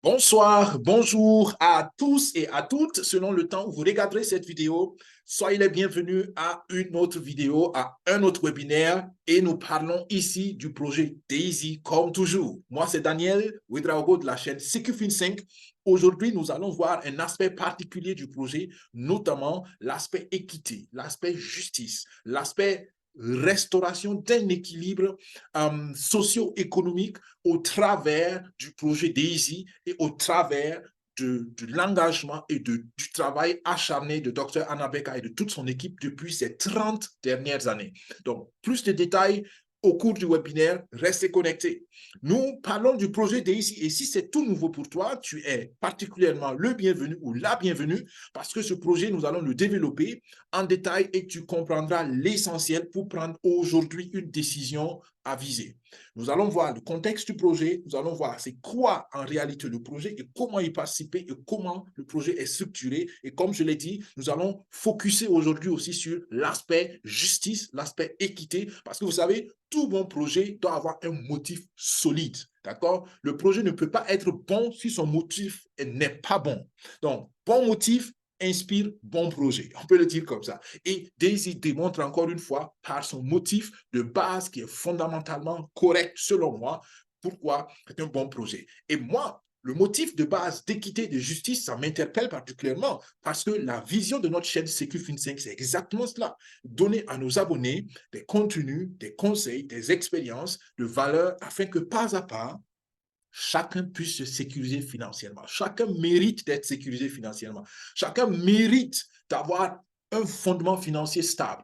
Bonsoir, bonjour à tous et à toutes, selon le temps où vous regarderez cette vidéo. Soyez les bienvenus à une autre vidéo, à un autre webinaire et nous parlons ici du projet Daisy comme toujours. Moi, c'est Daniel Ouedraogo de la chaîne CQFin5. Aujourd'hui, nous allons voir un aspect particulier du projet, notamment l'aspect équité, l'aspect justice, l'aspect restauration d'un équilibre socio-économique au travers du projet DAISY et au travers de l'engagement et du travail acharné de Dr Anna Beka et de toute son équipe depuis ces 30 dernières années. Donc, plus de détails au cours du webinaire, restez connectés. Nous parlons du projet DAISY et si c'est tout nouveau pour toi, tu es particulièrement le bienvenu ou la bienvenue parce que ce projet, nous allons le développer en détail et tu comprendras l'essentiel pour prendre aujourd'hui une décision avisée. Nous allons voir le contexte du projet, nous allons voir c'est quoi en réalité le projet et comment y participer et comment le projet est structuré. Et comme je l'ai dit, nous allons focuser aujourd'hui aussi sur l'aspect justice, l'aspect équité, parce que vous savez, tout bon projet doit avoir un motif solide. D'accord? Le projet ne peut pas être bon si son motif n'est pas bon. Donc, bon motif, inspire bon projet. On peut le dire comme ça. Et Daisy démontre encore une fois par son motif de base qui est fondamentalement correct selon moi pourquoi c'est un bon projet. Et moi, le motif de base d'équité, de justice, ça m'interpelle particulièrement parce que la vision de notre chaîne CQFin5, c'est exactement cela. Donner à nos abonnés des contenus, des conseils, des expériences de valeur afin que pas à pas, chacun puisse se sécuriser financièrement. Chacun mérite d'être sécurisé financièrement. Chacun mérite d'avoir un fondement financier stable.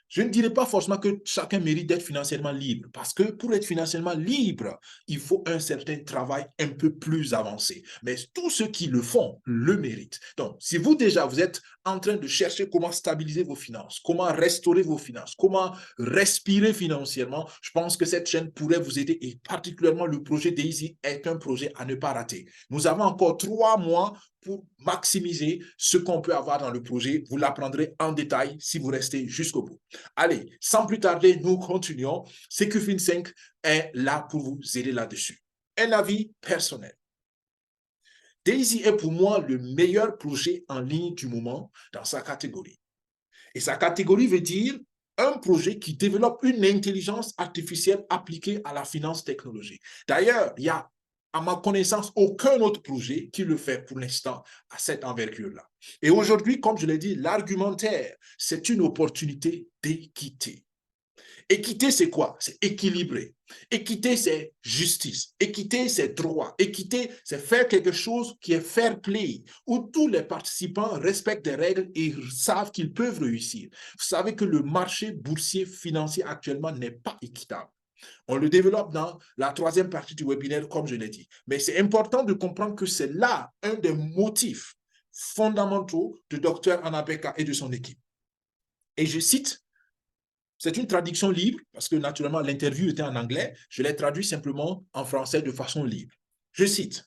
Je ne dirais pas forcément que chacun mérite d'être financièrement libre, parce que pour être financièrement libre, il faut un certain travail un peu plus avancé. Mais tous ceux qui le font le méritent. Donc, si vous déjà, vous êtes en train de chercher comment stabiliser vos finances, comment restaurer vos finances, comment respirer financièrement, je pense que cette chaîne pourrait vous aider et particulièrement le projet Daisy est un projet à ne pas rater. Nous avons encore 3 mois pour maximiser ce qu'on peut avoir dans le projet. Vous l'apprendrez en détail si vous restez jusqu'au bout. Allez, sans plus tarder, nous continuons. CQFin5 est là pour vous aider là-dessus. Un avis personnel. Daisy est pour moi le meilleur projet en ligne du moment dans sa catégorie. Et sa catégorie veut dire un projet qui développe une intelligence artificielle appliquée à la finance technologique. D'ailleurs, il y a, à ma connaissance, aucun autre projet qui le fait pour l'instant à cette envergure-là. Et aujourd'hui, comme je l'ai dit, l'argumentaire, c'est une opportunité d'équité. Équité, c'est quoi? C'est équilibré. Équité, c'est justice. Équité, c'est droit. Équité, c'est faire quelque chose qui est fair play, où tous les participants respectent des règles et savent qu'ils peuvent réussir. Vous savez que le marché boursier financier actuellement n'est pas équitable. On le développe dans la troisième partie du webinaire, comme je l'ai dit. Mais c'est important de comprendre que c'est là un des motifs fondamentaux de Dr Anna Beka et de son équipe. Et je cite, c'est une traduction libre, parce que naturellement l'interview était en anglais, je l'ai traduit simplement en français de façon libre. Je cite,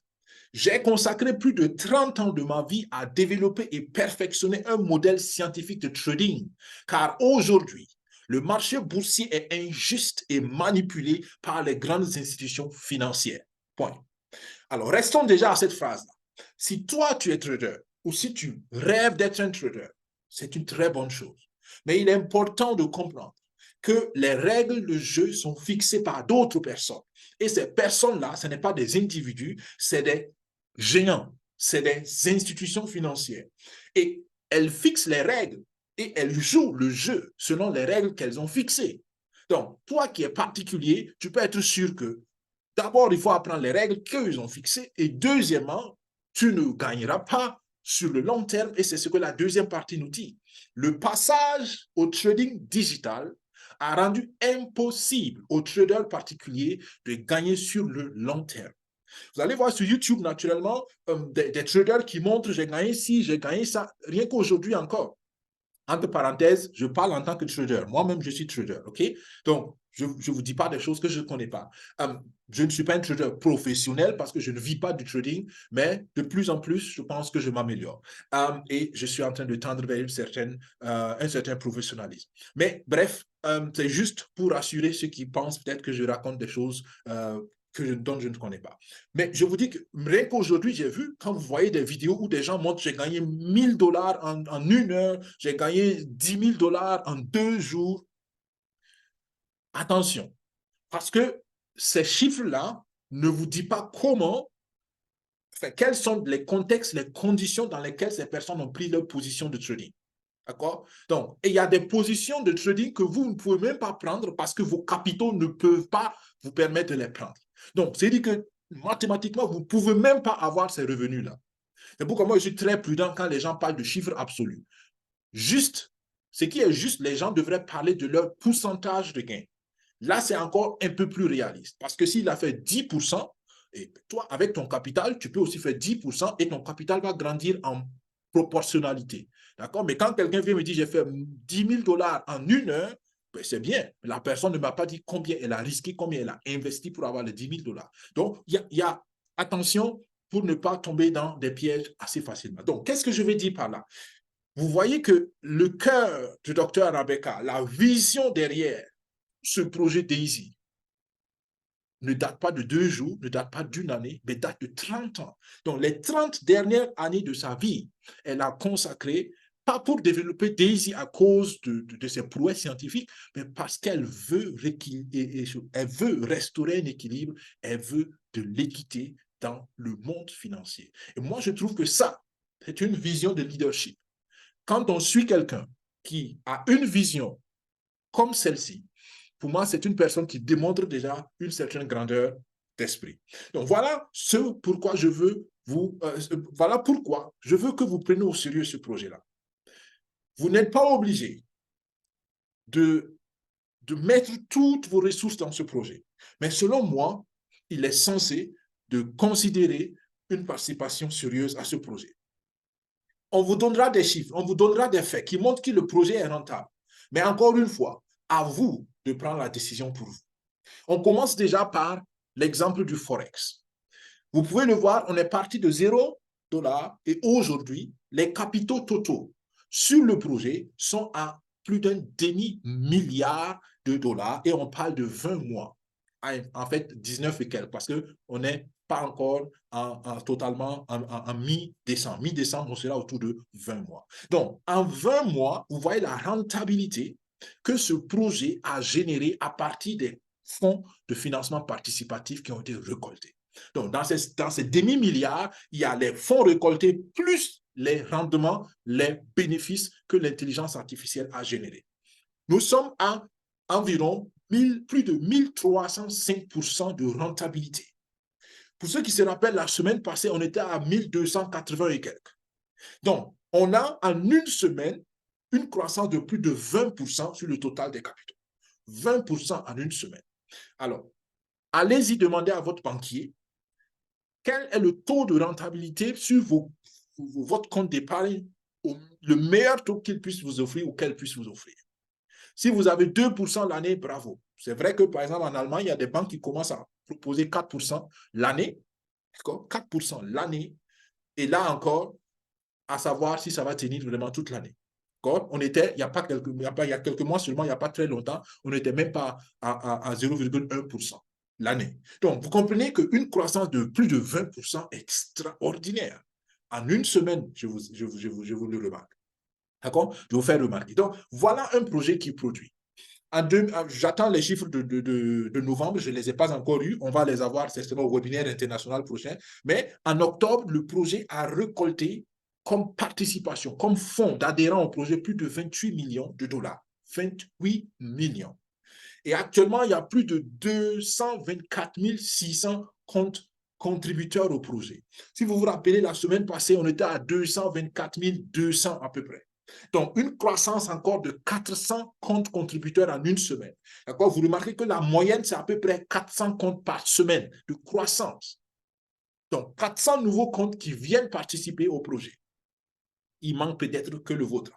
j'ai consacré plus de 30 ans de ma vie à développer et perfectionner un modèle scientifique de trading, car aujourd'hui, le marché boursier est injuste et manipulé par les grandes institutions financières. Point. Alors, restons déjà à cette phrase-là. Si toi, tu es trader, ou si tu rêves d'être un trader, c'est une très bonne chose. Mais il est important de comprendre que les règles de jeu sont fixées par d'autres personnes. Et ces personnes-là, ce n'est pas des individus, c'est des géants, c'est des institutions financières. Et elles fixent les règles et elles jouent le jeu selon les règles qu'elles ont fixées. Donc, toi qui es particulier, tu peux être sûr que d'abord, il faut apprendre les règles qu'ils ont fixées et deuxièmement, tu ne gagneras pas sur le long terme et c'est ce que la deuxième partie nous dit. Le passage au trading digital a rendu impossible aux traders particuliers de gagner sur le long terme. Vous allez voir sur YouTube, naturellement, des traders qui montrent j'ai gagné ci, j'ai gagné ça, rien qu'aujourd'hui encore. Entre parenthèses, je parle en tant que trader. Moi-même, je suis trader, OK? Donc, je ne vous dis pas des choses que je ne connais pas. Je ne suis pas un trader professionnel parce que je ne vis pas du trading, mais de plus en plus, je pense que je m'améliore. Et je suis en train de tendre vers un certain professionnalisme. Mais bref, c'est juste pour rassurer ceux qui pensent peut-être que je raconte des choses dont je ne connais pas. Mais je vous dis que rien qu'aujourd'hui, j'ai vu, quand vous voyez des vidéos où des gens montrent, j'ai gagné 1000 dollars en 1 heure, j'ai gagné 10 000 dollars en 2 jours. Attention, parce que ces chiffres-là ne vous disent pas comment, enfin, quels sont les contextes, les conditions dans lesquelles ces personnes ont pris leur position de trading. D'accord? Donc, il y a des positions de trading que vous ne pouvez même pas prendre parce que vos capitaux ne peuvent pas vous permettre de les prendre. Donc, c'est-à-dire que mathématiquement, vous ne pouvez même pas avoir ces revenus-là. C'est pourquoi moi, je suis très prudent quand les gens parlent de chiffres absolus. Juste, ce qui est juste, les gens devraient parler de leur pourcentage de gain. Là, c'est encore un peu plus réaliste. Parce que s'il a fait 10%, et toi, avec ton capital, tu peux aussi faire 10% et ton capital va grandir en proportionnalité. D'accord? Mais quand quelqu'un vient me dire, j'ai fait 10 000 dollars en 1 heure, ben c'est bien. La personne ne m'a pas dit combien elle a risqué, combien elle a investi pour avoir les 10 000 dollars. Donc, il y a attention pour ne pas tomber dans des pièges assez facilement. Donc, qu'est-ce que je vais dire par là? Vous voyez que le cœur du docteur Rebecca, la vision derrière ce projet Daisy, ne date pas de 2 jours, ne date pas d'une année, mais date de 30 ans. Donc, les 30 dernières années de sa vie, elle a consacré, pas pour développer Daisy à cause de ses prouesses scientifiques, mais parce qu'elle veut, elle veut restaurer un équilibre, elle veut de l'équité dans le monde financier. Et moi, je trouve que ça, c'est une vision de leadership. Quand on suit quelqu'un qui a une vision comme celle-ci, pour moi, c'est une personne qui démontre déjà une certaine grandeur d'esprit. Donc, voilà ce pourquoi je veux voilà pourquoi je veux que vous preniez au sérieux ce projet-là. Vous n'êtes pas obligé de mettre toutes vos ressources dans ce projet. Mais selon moi, il est censé de considérer une participation sérieuse à ce projet. On vous donnera des chiffres, on vous donnera des faits qui montrent que le projet est rentable. Mais encore une fois, à vous de prendre la décision pour vous. On commence déjà par l'exemple du Forex. Vous pouvez le voir, on est parti de 0 $ et aujourd'hui, les capitaux totaux sur le projet sont à plus d'un demi-milliard de dollars et on parle de 20 mois. En fait, 19 et quelques, parce qu'on n'est pas encore totalement en mi-décembre. Mi-décembre, on sera autour de 20 mois. Donc, en 20 mois, vous voyez la rentabilité que ce projet a généré à partir des fonds de financement participatif qui ont été récoltés. Donc, dans ces demi-milliards, il y a les fonds récoltés plus les rendements, les bénéfices que l'intelligence artificielle a générés. Nous sommes à environ plus de 1305% de rentabilité. Pour ceux qui se rappellent, la semaine passée, on était à 1280 et quelques. Donc, on a en une semaine une croissance de plus de 20% sur le total des capitaux. 20% en une semaine. Alors, allez-y demander à votre banquier quel est le taux de rentabilité sur votre compte d'épargne, le meilleur taux qu'il puisse vous offrir ou qu'elle puisse vous offrir. Si vous avez 2% l'année, bravo. C'est vrai que, par exemple, en Allemagne, il y a des banques qui commencent à proposer 4% l'année. 4% l'année. Et là encore, à savoir si ça va tenir vraiment toute l'année. On était, il y a quelques mois seulement, il n'y a pas très longtemps, on n'était même pas à 0,1% l'année. Donc, vous comprenez qu'une croissance de plus de 20% est extraordinaire. En une semaine, je vous le remarque. D'accord? Je vous fais remarquer. Donc, voilà un projet qui produit. J'attends les chiffres de novembre, je ne les ai pas encore eus. On va les avoir certainement au webinaire international prochain. Mais en octobre, le projet a récolté comme participation, comme fonds d'adhérents au projet, plus de 28 millions de dollars. 28 millions. Et actuellement, il y a plus de 224 600 comptes contributeurs au projet. Si vous vous rappelez, la semaine passée, on était à 224 200 à peu près. Donc, une croissance encore de 400 comptes contributeurs en une semaine. D'accord? Vous remarquez que la moyenne, c'est à peu près 400 comptes par semaine de croissance. Donc, 400 nouveaux comptes qui viennent participer au projet. Il manque peut-être que le vôtre.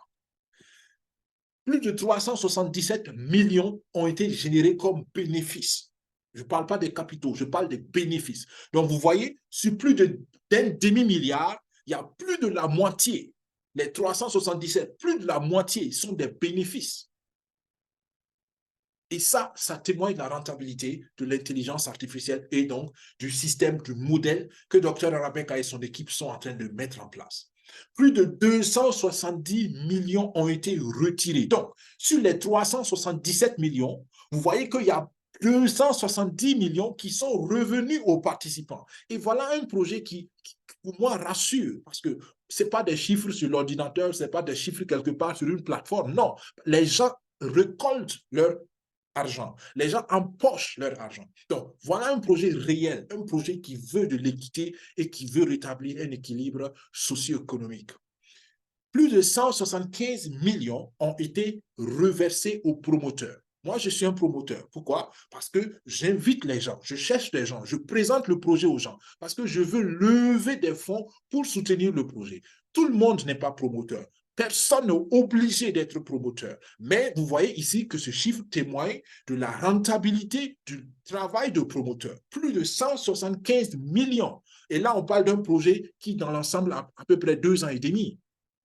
Plus de 377 millions ont été générés comme bénéfices. Je ne parle pas des capitaux, je parle des bénéfices. Donc, vous voyez, sur plus d'un demi-milliard, il y a plus de la moitié, les 377, plus de la moitié sont des bénéfices. Et ça témoigne de la rentabilité de l'intelligence artificielle et donc du système, du modèle que Dr. Arabeka et son équipe sont en train de mettre en place. Plus de 270 millions ont été retirés. Donc, sur les 377 millions, vous voyez qu'il y a 270 millions qui sont revenus aux participants. Et voilà un projet qui pour moi, rassure, parce que ce n'est pas des chiffres sur l'ordinateur, ce n'est pas des chiffres quelque part sur une plateforme. Non, les gens récoltent leur argent. Les gens empochent leur argent. Donc, voilà un projet réel, un projet qui veut de l'équité et qui veut rétablir un équilibre socio-économique. Plus de 175 millions ont été reversés aux promoteurs. Moi, je suis un promoteur. Pourquoi? Parce que j'invite les gens, je cherche les gens, je présente le projet aux gens, parce que je veux lever des fonds pour soutenir le projet. Tout le monde n'est pas promoteur. Personne n'est obligé d'être promoteur. Mais vous voyez ici que ce chiffre témoigne de la rentabilité du travail de promoteur. Plus de 175 millions. Et là, on parle d'un projet qui, dans l'ensemble, a à peu près 2 ans et demi.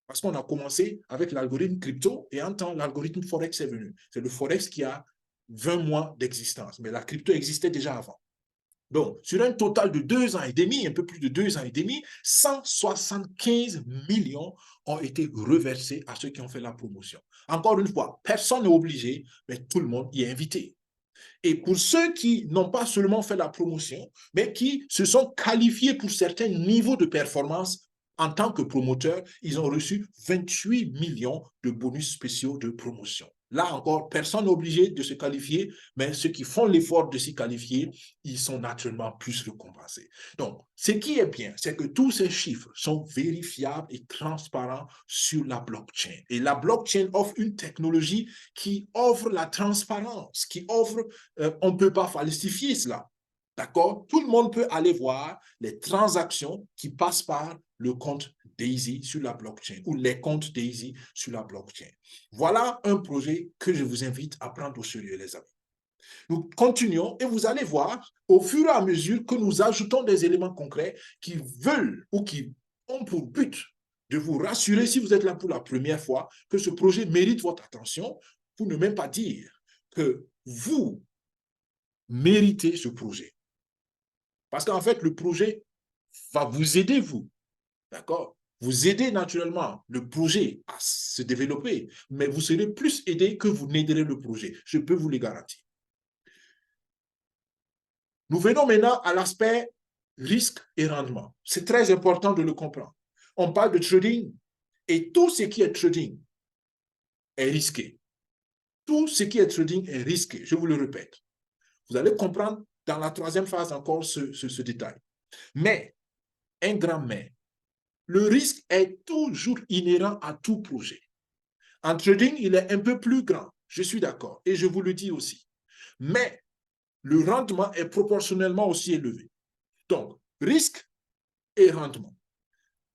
Parce qu'on a commencé avec l'algorithme crypto et en temps, l'algorithme Forex est venu. C'est le Forex qui a 20 mois d'existence, mais la crypto existait déjà avant. Donc, sur un total de 2 ans et demi, un peu plus de 2 ans et demi, 175 millions ont été reversés à ceux qui ont fait la promotion. Encore une fois, personne n'est obligé, mais tout le monde y est invité. Et pour ceux qui n'ont pas seulement fait la promotion, mais qui se sont qualifiés pour certains niveaux de performance en tant que promoteurs, ils ont reçu 28 millions de bonus spéciaux de promotion. Là encore, personne n'est obligé de se qualifier, mais ceux qui font l'effort de s'y qualifier, ils sont naturellement plus récompensés. Donc, ce qui est bien, c'est que tous ces chiffres sont vérifiables et transparents sur la blockchain. Et la blockchain offre une technologie qui offre la transparence, qui offre, on ne peut pas falsifier cela. D'accord? Tout le monde peut aller voir les transactions qui passent par le compte Daisy sur la blockchain ou les comptes Daisy sur la blockchain. Voilà un projet que je vous invite à prendre au sérieux, les amis. Nous continuons et vous allez voir au fur et à mesure que nous ajoutons des éléments concrets qui veulent ou qui ont pour but de vous rassurer si vous êtes là pour la première fois que ce projet mérite votre attention pour ne même pas dire que vous méritez ce projet. Parce qu'en fait, le projet va vous aider, vous. D'accord? Vous aider naturellement le projet à se développer, mais vous serez plus aidé que vous n'aiderez le projet. Je peux vous le garantir. Nous venons maintenant à l'aspect risque et rendement. C'est très important de le comprendre. On parle de trading et tout ce qui est trading est risqué. Tout ce qui est trading est risqué. Je vous le répète. Vous allez comprendre dans la troisième phase encore ce détail. Mais, un grand mais, le risque est toujours inhérent à tout projet. En trading, il est un peu plus grand, je suis d'accord, et je vous le dis aussi. Mais le rendement est proportionnellement aussi élevé. Donc, risque et rendement.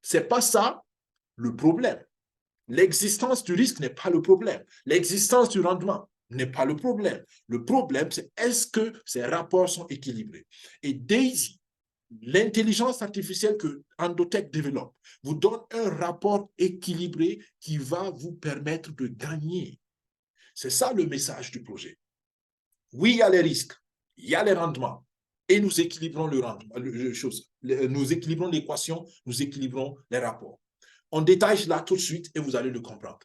Ce n'est pas ça le problème. L'existence du risque n'est pas le problème. L'existence du rendement n'est pas le problème. Le problème, c'est est-ce que ces rapports sont équilibrés. Et Daisy, l'intelligence artificielle que Endotech développe, vous donne un rapport équilibré qui va vous permettre de gagner. C'est ça le message du projet. Oui, il y a les risques, il y a les rendements, et nous équilibrons le rendement, nous équilibrons l'équation, nous équilibrons les rapports. On détaille là tout de suite et vous allez le comprendre.